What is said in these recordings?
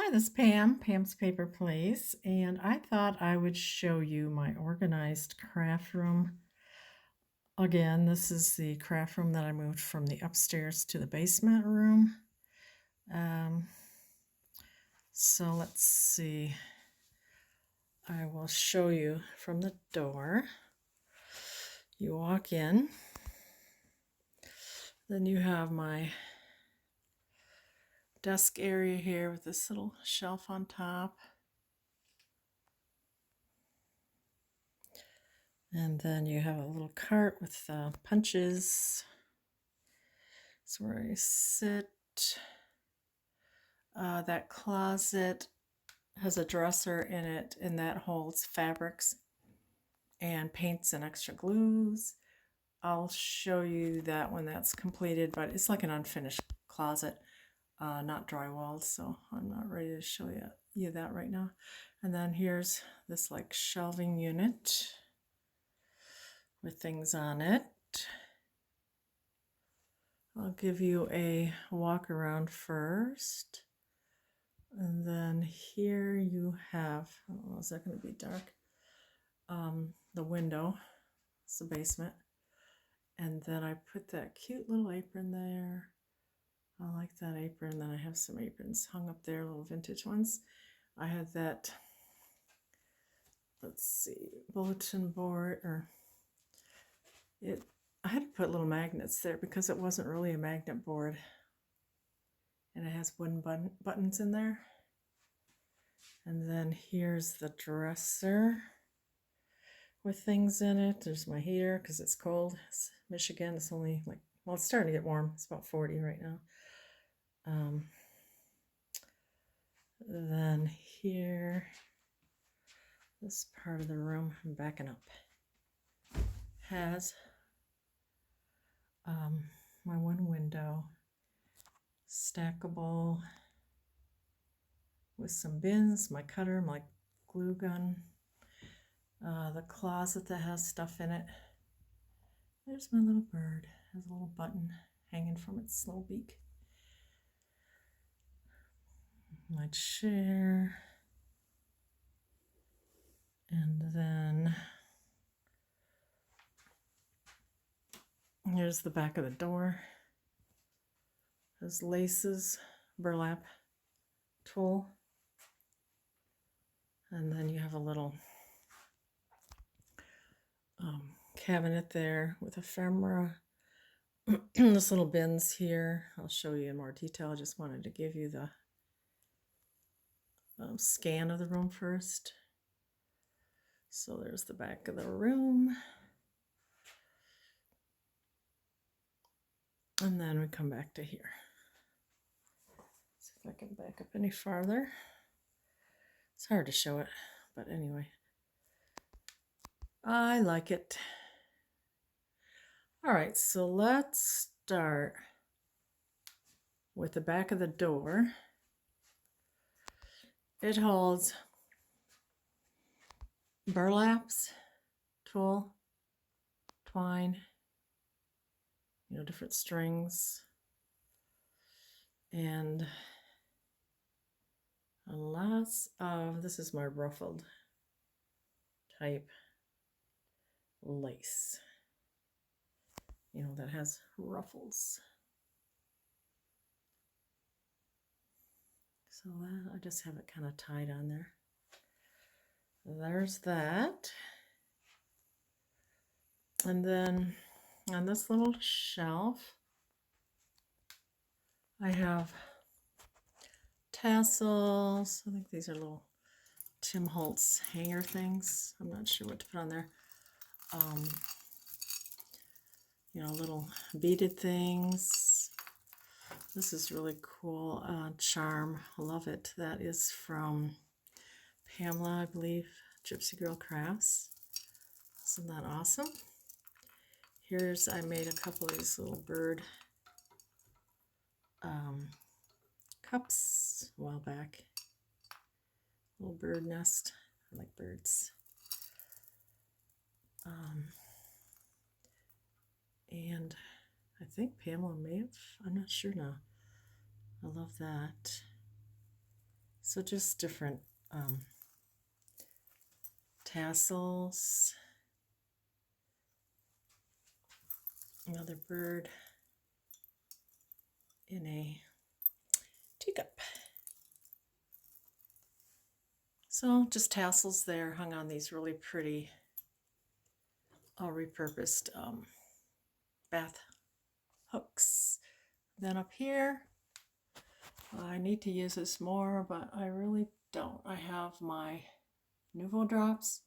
Hi, this is Pam, Pam's Paper Place, and I thought I would show you my organized craft room. Again, this is the craft room that I moved from the upstairs to the basement room. So let's see. I will show you from the door. You walk in, then you have my desk area here with this little shelf on top. And then you have a little cart with punches. That's where I sit. That closet has a dresser in it, and that holds fabrics and paints and extra glues. I'll show you that when that's completed, but it's like an unfinished closet, not drywalled, so I'm not ready to show you that right now. And then here's this like shelving unit with things on it. I'll give you a walk around first. And then here you have, oh, is that going to be dark? The window, it's the basement. And then I put that cute little apron there. I like that apron. Then I have some aprons hung up there, little vintage ones. I had that, let's see, bulletin board, I had to put little magnets there because it wasn't really a magnet board. And it has wooden buttons in there. And then here's the dresser with things in it. There's my heater because it's cold. It's Michigan. It's only like, well, it's starting to get warm. It's about 40 right now. Then here, this part of the room, I'm backing up, has my one window, stackable with some bins, my cutter, my glue gun, the closet that has stuff in it. There's my little bird. Has a little button hanging from its little beak. My chair. And then here's the back of the door. There's laces, burlap tool. And then you have a little cabinet there with ephemera. This little bins here, I'll show you in more detail. I just wanted to give you the scan of the room first. So there's the back of the room. And then we come back to here. See if I can back up any farther. It's hard to show it, but anyway. I like it. All right, so let's start with the back of the door. It holds burlaps, tulle, twine, different strings, and lots of, this is my ruffled type lace, that has ruffles. So that, I just have it kind of tied on there. There's that. And then on this little shelf, I have tassels. I think these are little Tim Holtz hanger things. I'm not sure what to put on there. Little beaded things. This is really cool. Charm. Love it. That is from Pamela, I believe. Gypsy Girl Crafts. Isn't that awesome? Here's, I made a couple of these little bird cups a while back. Little bird nest. I like birds. And I think Pamela may have, I'm not sure now. I love that. So just different tassels. Another bird in a teacup. So just tassels there hung on these really pretty, all repurposed bath hooks. Then up here, I need to use this more, but I really don't. I have my Nuvo drops.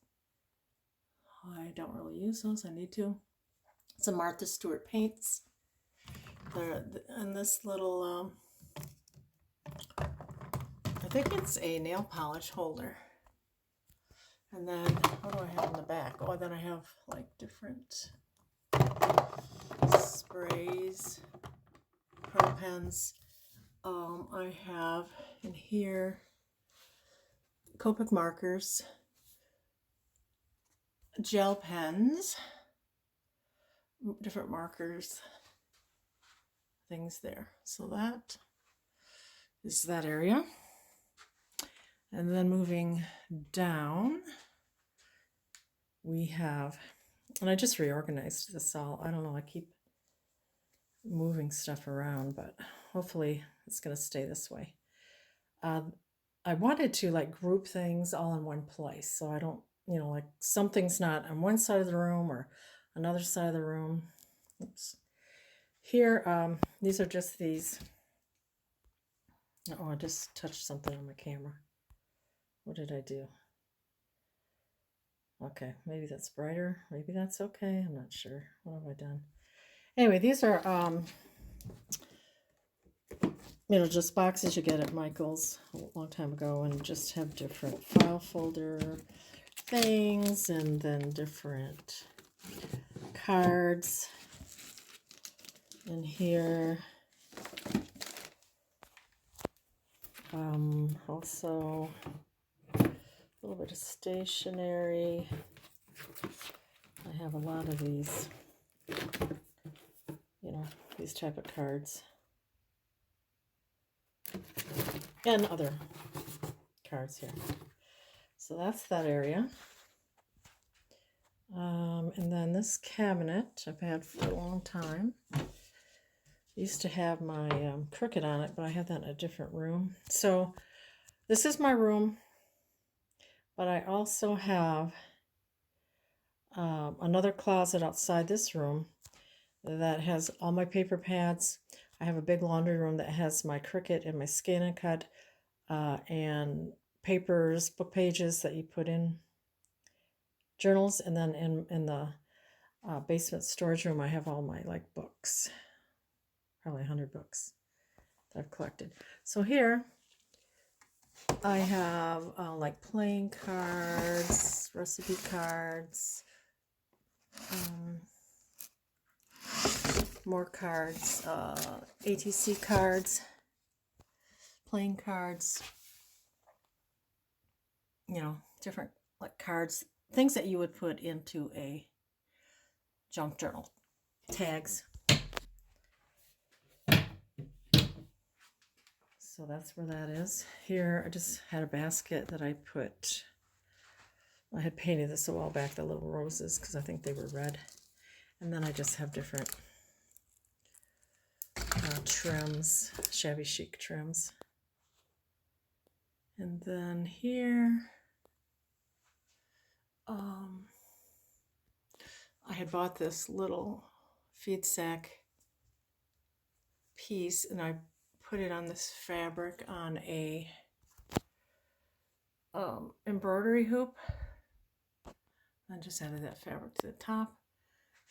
I don't really use those. I need to. Some Martha Stewart paints. They're in this little, I think it's a nail polish holder. And then, what do I have in the back? Oh, then I have like different sprays, pearl pens. I have in here Copic markers, gel pens, different markers, things there. So that is that area. And then moving down, we have, and I just reorganized this all. I don't know, I keep moving stuff around, but hopefully it's going to stay this way. I wanted to like group things all in one place, so I don't, you know, like something's not on one side of the room or another side of the room. Oops. Here, these are just these. Oh, I just touched something on my camera. What did I do? Okay, maybe that's brighter. Maybe that's okay. I'm not sure. What have I done? Anyway, these are, you know, just boxes you get at Michael's a long time ago, and just have different file folder things, and then different cards in here. Also a little bit of stationery. I have a lot of these, you know, these type of cards. And other cards here. So that's that area. And then this cabinet I've had for a long time. Used to have my Cricut on it, but I had that in a different room. So this is my room, but I also have another closet outside this room that has all my paper pads. I have a big laundry room that has my Cricut and my Scan and Cut and papers, book pages that you put in journals. And then in the basement storage room, I have all my like books, probably 100 books that I've collected. So here I have like playing cards, recipe cards, more cards, ATC cards, playing cards, you know, different like cards, things that you would put into a junk journal, tags. So that's where that is. Here I just had a basket that I had painted this a while back, the little roses, because I think they were red. And then I just have different trims, shabby chic trims. And then here, I had bought this little feed sack piece, and I put it on this fabric on a embroidery hoop. I just added that fabric to the top.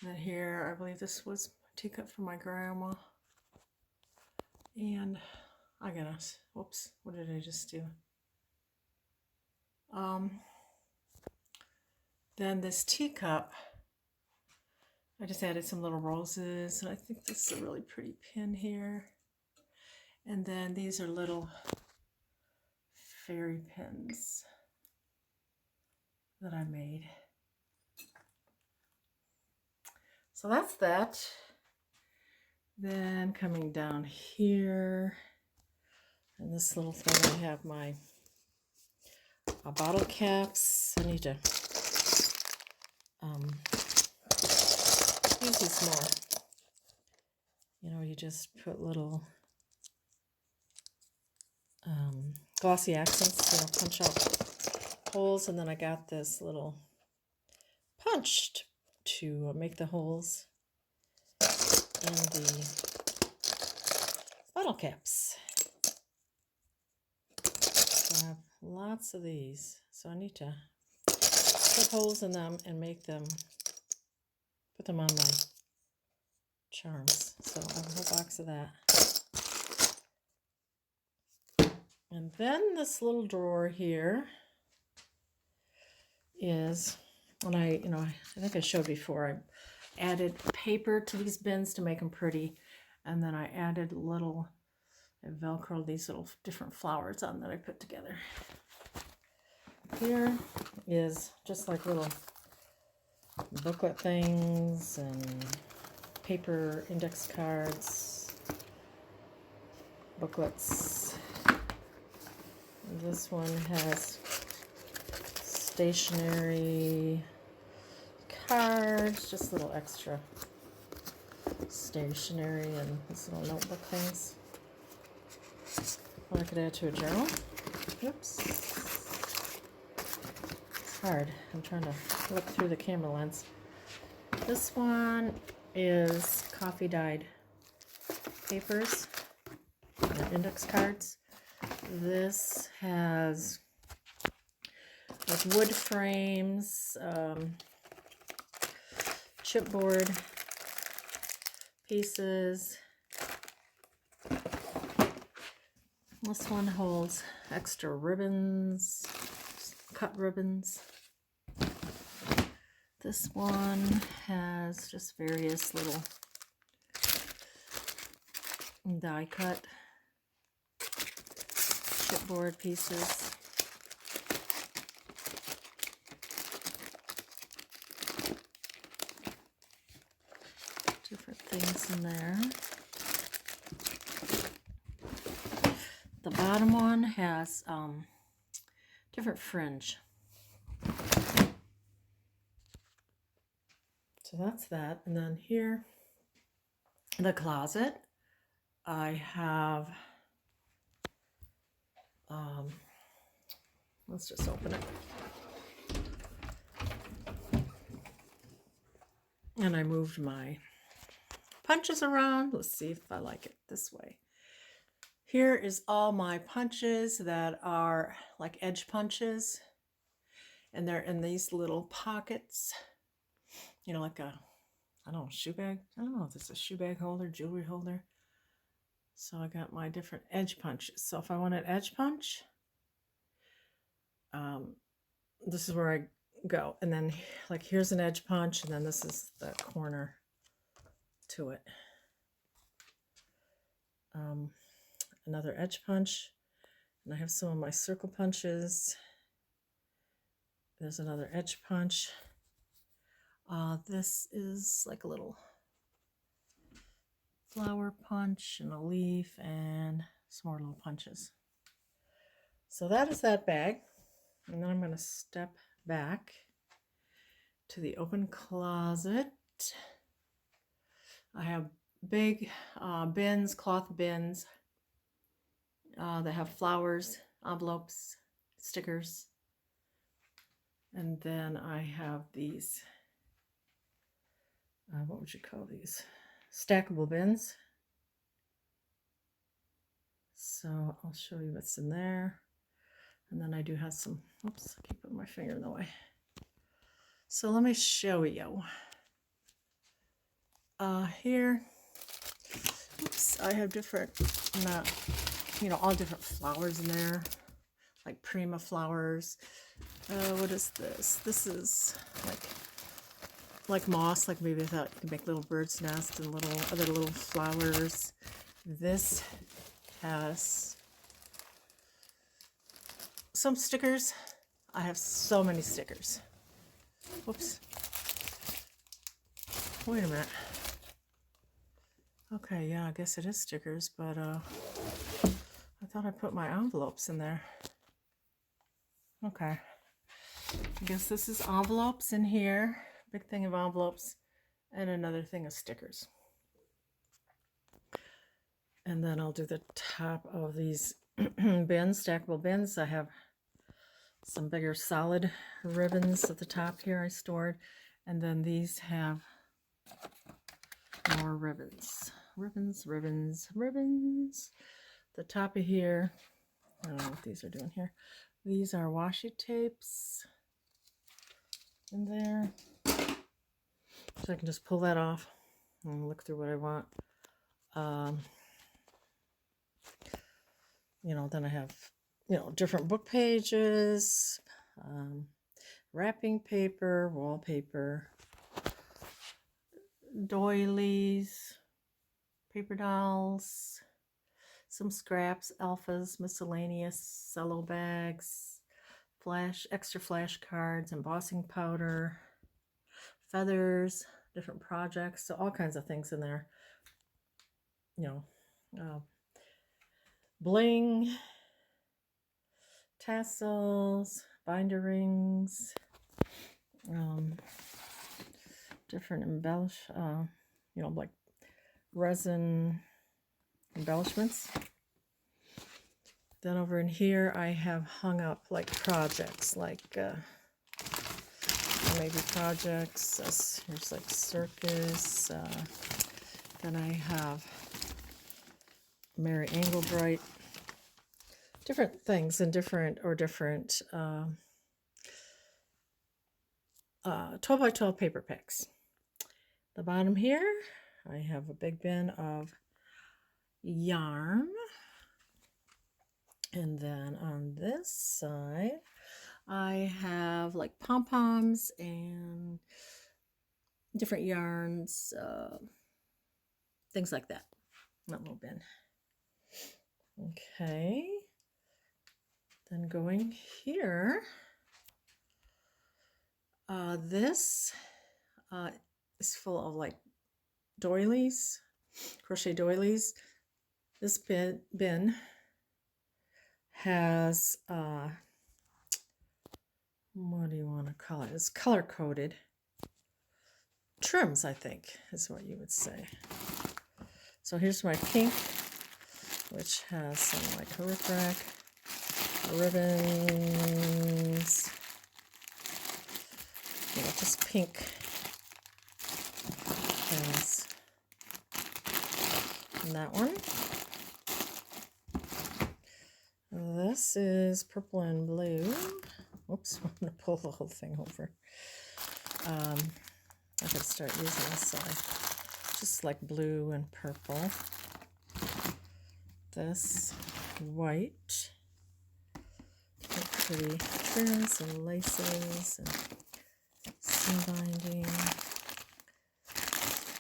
And then here, I believe this was a teacup for my grandma. And I gotta, whoops, what did I just do? Then this teacup, I just added some little roses, and I think this is a really pretty pin here. And then these are little fairy pins that I made. So that's that. Then coming down here, and this little thing, I have my bottle caps. I need to use these more. You know, you just put little glossy accents, you know, punch out holes, and then I got this little punch to make the holes in the bottle caps. So I have lots of these, so I need to put holes in them and make them, put them on my charms. So I have a whole box of that. And then this little drawer here is, when I think I showed before, I added paper to these bins to make them pretty. And then I added I Velcroed these little different flowers on that I put together. Here is just like little booklet things and paper index cards, booklets. And this one has stationery cards, just little extra stationery and these little notebook things. Or I could add to a journal. Oops. It's hard. I'm trying to look through the camera lens. This one is coffee dyed papers and index cards. This has like wood frames, chipboard pieces. This one holds extra ribbons, cut ribbons. This one has just various little die cut chipboard pieces. Different things in there. The bottom one has different fringe. So that's that. And then here, the closet, I have, let's just open it. And I moved my punches around. Let's see if I like it this way. Here is all my punches that are like edge punches. And they're in these little pockets. You know, like a, I don't know, shoe bag. I don't know if it's a shoe bag holder, jewelry holder. So I got my different edge punches. So if I want an edge punch, this is where I go. And then like here's an edge punch, and then this is the corner to it. Another edge punch. And I have some of my circle punches. There's another edge punch. This is like a little flower punch and a leaf and some more little punches. So that is that bag. And then I'm going to step back to the open closet. I have big bins, cloth bins that have flowers, envelopes, stickers. And then I have these, what would you call these? Stackable bins. So I'll show you what's in there. And then I do have some, oops, I keep putting my finger in the way. So let me show you. Here, oops, I have different, all different flowers in there, like Prima flowers. What is this? This is like moss, like maybe I thought you could make little bird's nests and other little flowers. This has some stickers. I have so many stickers. Whoops. Wait a minute. Okay, yeah, I guess it is stickers, but I thought I put my envelopes in there. Okay. I guess this is envelopes in here. Big thing of envelopes. And another thing of stickers. And then I'll do the top of these bins, stackable bins. I have some bigger solid ribbons at the top here I stored. And then these have more ribbons. Ribbons, ribbons, ribbons. The top of here, I don't know what these are doing here. These are washi tapes in there. So I can just pull that off and look through what I want. You know, then I have, you know, different book pages, wrapping paper, wallpaper, doilies, paper dolls, some scraps, alphas, miscellaneous, cello bags, extra flash cards, embossing powder, feathers, different projects, so all kinds of things in there. You know, bling, tassels, binder rings, different you know, like resin embellishments. Then over in here I have hung up like projects, like maybe projects. Here's like circus. Then I have Mary Engelbright. Different things and different 12 by 12 paper packs. The bottom here, I have a big bin of yarn. And then on this side, I have like pom-poms and different yarns, things like that. That little bin. Okay. Then going here, this is full of like doilies, crochet doilies. This bin has, what do you want to call it? It's color coded trims, I think is what you would say. So here's my pink, which has some like rickrack, ribbons, you know, just pink things. And that one. This is purple and blue. Whoops, I'm going to pull the whole thing over. I gotta start using this side. Just like blue and purple. This white. Pretty trims and laces and seam binding.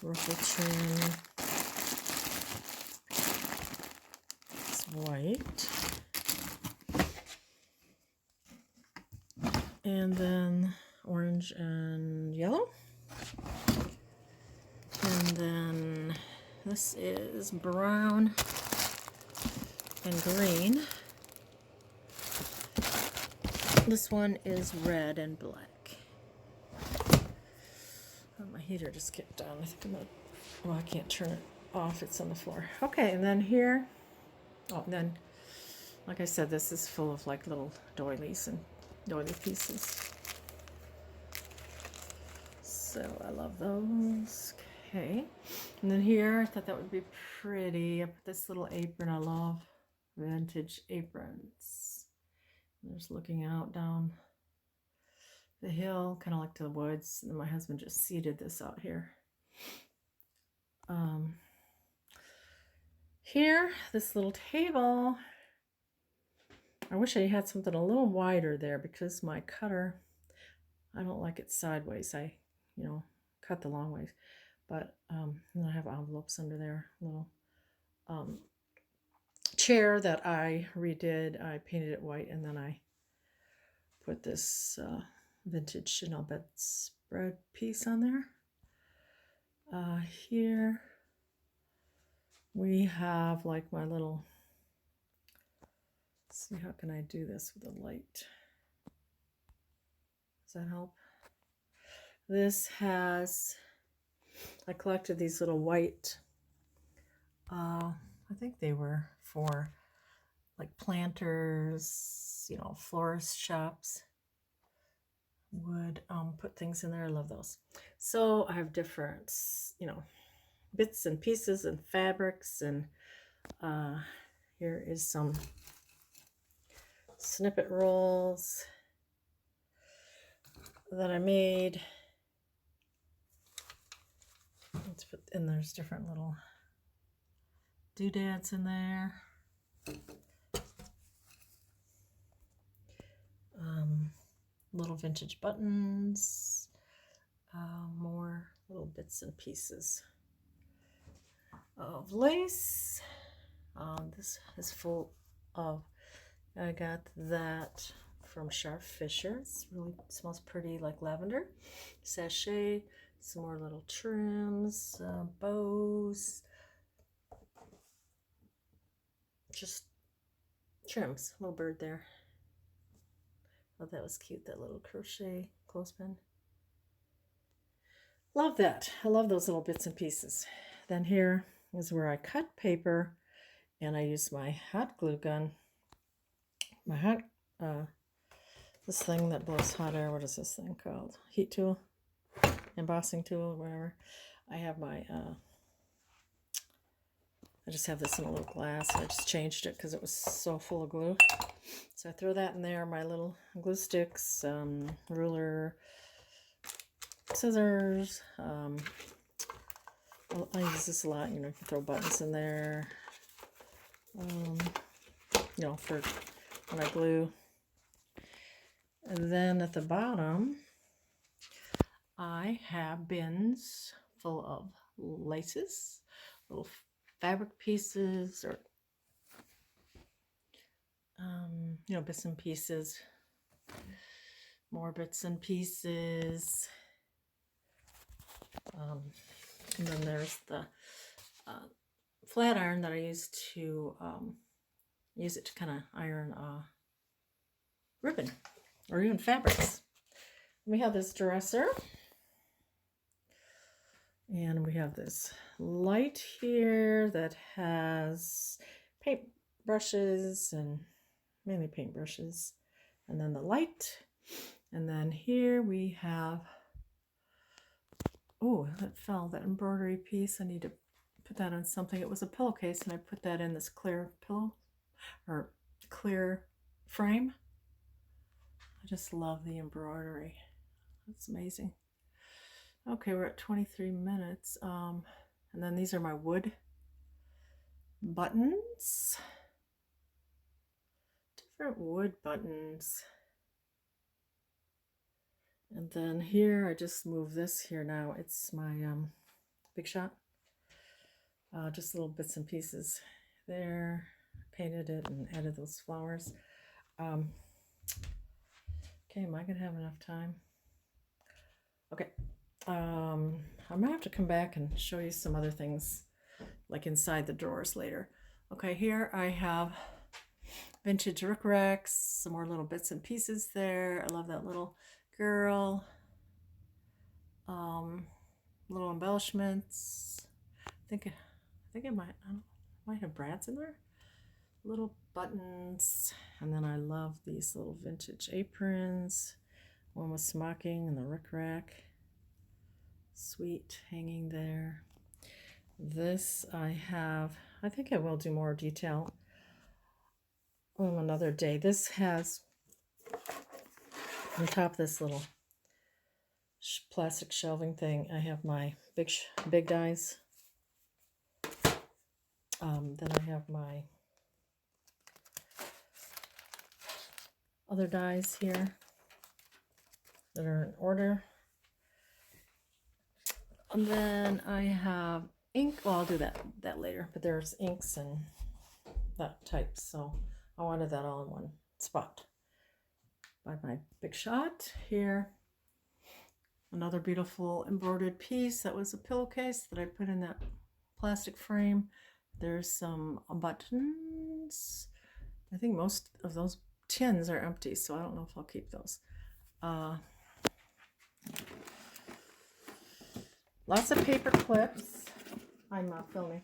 Ruffle trim. It's white. And then orange and yellow. And then this is brown and green. This one is red and black. Oh, my heater just kicked on. I think well, I can't turn it off. It's on the floor. Okay, and then here, and then, like I said, this is full of like little doilies and doily pieces. So I love those. Okay. And then here, I thought that would be pretty. I put this little apron. I love vintage aprons. There's looking out down the hill, kind of like to the woods. And then my husband just seated this out here. Here, this little table. I wish I had something a little wider there because my cutter, I don't like it sideways. I, you know, cut the long ways. But then I have envelopes under there. Little chair that I redid. I painted it white, and then I put this vintage Chanel bedspread piece on there. Here we have like my little, let's see, how can I do this with a light? Does that help? This has, I collected these little white, I think they were for like planters, you know, florist shops would put things in there. I love those. So I have different, you know, bits and pieces and fabrics, and here is some snippet rolls that I made. Let's put, and there's different little doodads in there. Little vintage buttons, more little bits and pieces of lace. This is full of, I got that from Sharp Fisher. It's really smells pretty, like lavender. Sachet, some more little trims, bows, just trims. Little bird there. Oh, that was cute, that little crochet clothespin. Love that. I love those little bits and pieces. Then here is where I cut paper, and I use my hot glue gun. My hot, this thing that blows hot air, what is this thing called? Heat tool? Embossing tool, whatever. I have my, I just have this in a little glass. I just changed it because it was so full of glue. So I throw that in there, my little glue sticks, ruler, scissors. I use this a lot, you know, you can throw buttons in there, you know, for when I glue. And then at the bottom, I have bins full of laces, little fabric pieces, or you know, bits and pieces, more bits and pieces. And then there's the flat iron that I use to use it to kind of iron ribbon or even fabrics. We have this dresser, and we have this light here that has paint brushes, and mainly paint brushes, and then the light. And then here we have, oh, that fell, that embroidery piece. I need to put that on something. It was a pillowcase, and I put that in this clear pillow, or clear frame. I just love the embroidery. That's amazing. Okay, we're at 23 minutes. And then these are my wood buttons. Different wood buttons. And then here, I just moved this here now. It's my Big Shot. Just little bits and pieces there. Painted it and added those flowers. Okay, am I gonna have enough time? Okay, I might have to come back and show you some other things, like inside the drawers later. Okay, here I have vintage rickrack, some more little bits and pieces there. I love that little girl. Little embellishments. I think it might have brads in there. Little buttons, and then I love these little vintage aprons. One with smocking and the rickrack. Sweet, hanging there. This I have, I think I will do more detail on another day. This has, on top of this little plastic shelving thing, I have my big dies. Then I have my other dies here that are in order. And then I have ink. Well, I'll do that later, but there's inks and that type, so I wanted that all in one spot. By my Big Shot here. Another beautiful embroidered piece that was a pillowcase that I put in that plastic frame. There's some buttons. I think most of those tins are empty, so I don't know if I'll keep those. Lots of paper clips. I'm not filming.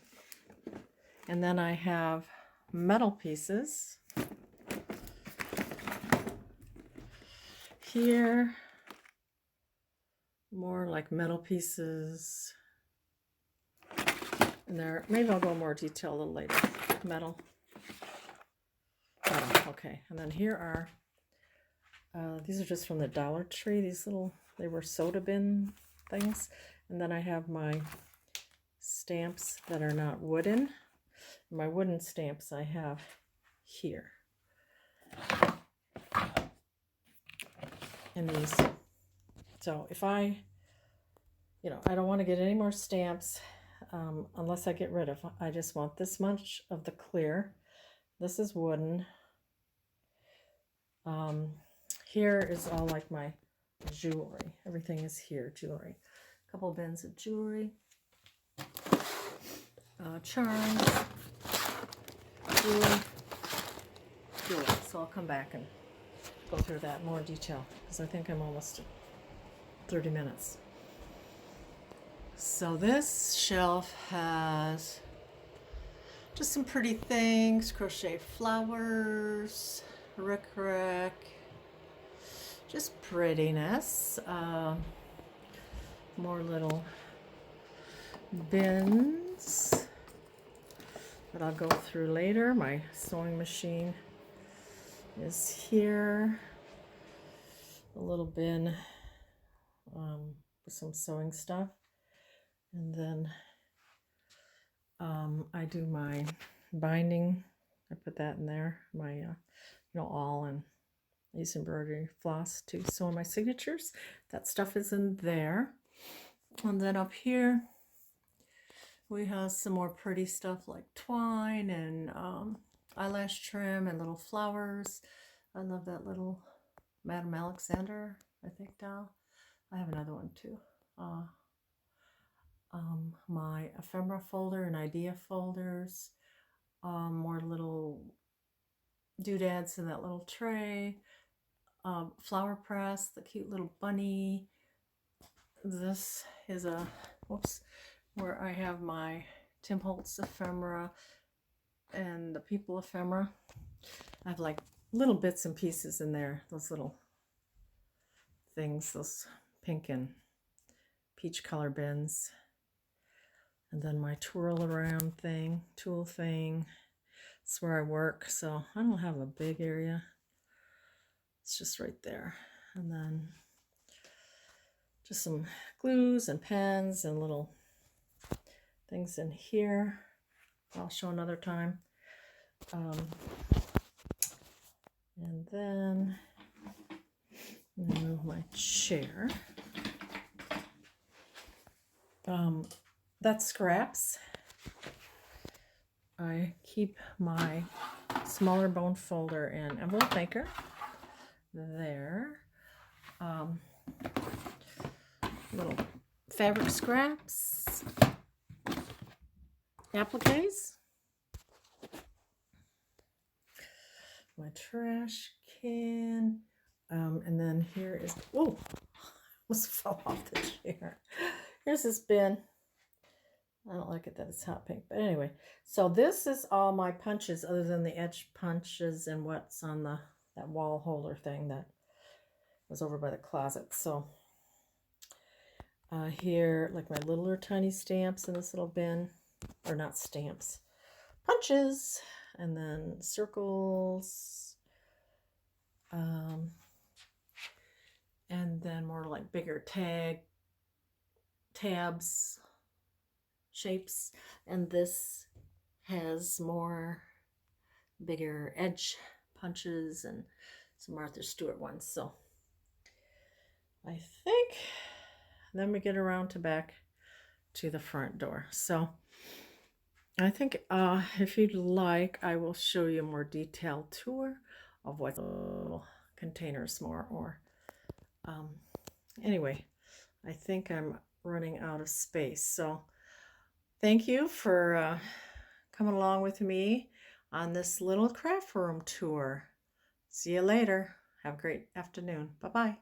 And then I have metal pieces. Here, more like metal pieces. And there, maybe I'll go more detail a little later. Metal. Okay. And then here are, these are just from the Dollar Tree. These little, they were soda bin things. And then I have my stamps that are not wooden. My wooden stamps I have here. In these. So if I don't want to get any more stamps unless I get rid of. I just want this much of the clear. This is wooden. Here is all like my jewelry. Everything is here, jewelry. A couple bins of jewelry. Charms. Jewelry. So I'll come back and go through that in more detail because I think I'm almost 30 minutes. So this shelf has just some pretty things, crochet flowers, rickrack, just prettiness. More little bins that I'll go through later. My sewing machine is here. A little bin with some sewing stuff. And then I do my binding. I put that in there. My, awl, and I use embroidery floss to sew my signatures. That stuff is in there. And then up here, we have some more pretty stuff like twine and eyelash trim and little flowers. I love that little Madame Alexander, I think, doll. I have another one too. My ephemera folder and idea folders. More little doodads in that little tray. Flower press, the cute little bunny. This is a, where I have my Tim Holtz ephemera and the people ephemera. I have like little bits and pieces in there, those little things, those pink and peach color bins. And then my twirl around thing, tool thing. It's where I work, so I don't have a big area. It's just right there. And then just some glues and pens and little things in here. I'll show another time. And then move my chair. That's scraps. I keep my smaller bone folder and envelope maker there. Little fabric scraps, appliques, my trash can, and then here is, whoa, almost fell off the chair. Here's this bin. I don't like it that it's hot pink, but anyway. So this is all my punches other than the edge punches and what's on that wall holder thing that was over by the closet. So here, like my littler tiny stamps in this little bin, or not stamps, punches, and then circles, and then more like bigger tabs, shapes, and this has more bigger edge punches and some Martha Stewart ones. So I think then we get around to back to the front door. So I think if you'd like, I will show you a more detailed tour of what little containers more. Or anyway, I think I'm running out of space. So thank you for coming along with me on this little craft room tour. See you later. Have a great afternoon. Bye-bye.